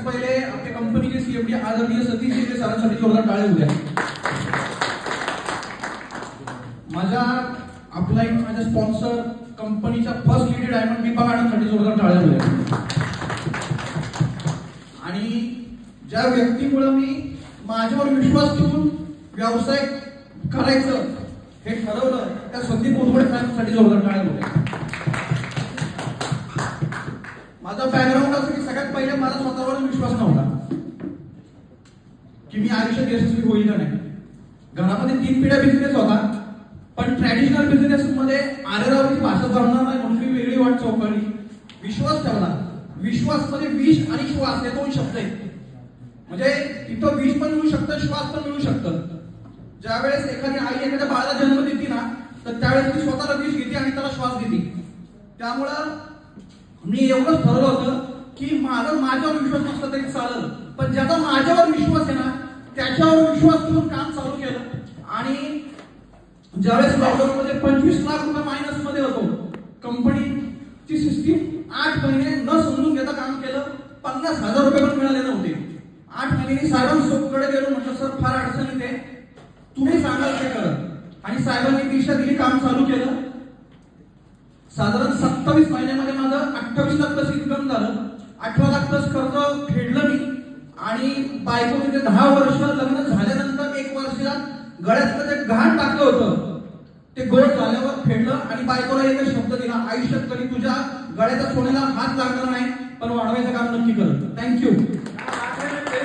सगळ्यात पहिले आपल्या कंपनीचे सीएमडी आदरणीय सतीश शिंदे सरांसाठी जोरदार टाळ्या होऊ द्या. माझ्या अपलाईन माझ्या स्पॉन्सर कंपनीच्या फर्स्ट लेडी डायमंड दीपा मॅडमसाठी जोरदार टाळ्या होऊ द्या. आणि ज्या व्यक्तीमुळे मी माझ्यावर विश्वास ठेवून व्यवसाय करायचं हे ठरवलं त्या संदीप उदवडे साहेबांसाठी जोरदार टाळ्या होऊ द्या. माझा बॅकग्राऊंड असं की सगळ्यात पहिले मला स्वतःवर विश्वास नव्हता की मी आयुष्यात यशस्वी होईल का नाही. घरामध्ये 3 पिढ्या बिझनेस होता, पण ट्रॅडिशनल बिझनेस मध्ये आरेरावची भाषा जमणार नाही म्हणून मी वेगळी वाट चौकळली. विश्वास ठेवला. विश्वास मध्ये विष आणि श्वास हे 2 शब्द आहेत. म्हणजे तिथं विष पण मिळू शकतं, श्वास पण मिळू शकतं. ज्यावेळेस एखादी आई एखाद्या बाळाला जन्म देते ना, तर त्यावेळेस ती स्वतःला विष घेते आणि त्याला श्वास देते. त्यामुळं मी एवढंच ठरवलं होतं की माझ्यावर विश्वास नसला तरी चालेल, पण ज्याचा माझ्यावर विश्वास आहे ना त्याच्यावर विश्वास ठेवून काम चालू केलं. आणि ज्यावेळेस लॉकडाऊन मध्ये 25 लाख रुपये मायनस मध्ये होतो, कंपनीची सिस्टीम 8 महिने न समजून घेता काम केलं. 50,000 रुपये पण मिळाले नव्हते. 8 महिन्यांनी साहेबांकडे गेलो, म्हटलं सर फार अडचण येते, तुम्ही सांगाल ते करा. आणि साहेबांनी दिशा दिली, काम चालू केलं. साधारण 27 महिन्यामध्ये माझं 28 लाख प्लस इन्कम झालं. 18 लाख प्लस कर्ज फेडलं मी. आणि बायको म्हणजे 10 वर्ष लग्न झाल्यानंतर 1 वर्षाला गळ्यातलं ते घाण टाकलं होतं ते गोड झाल्यावर फेडलं. आणि बायकोला एकच शब्द दिला, आयुष्यात कधी तुझ्या गळ्याच्या सोन्याला हात लागणार नाही, पण वाढवायचं काम नक्की कर. थँक्यू.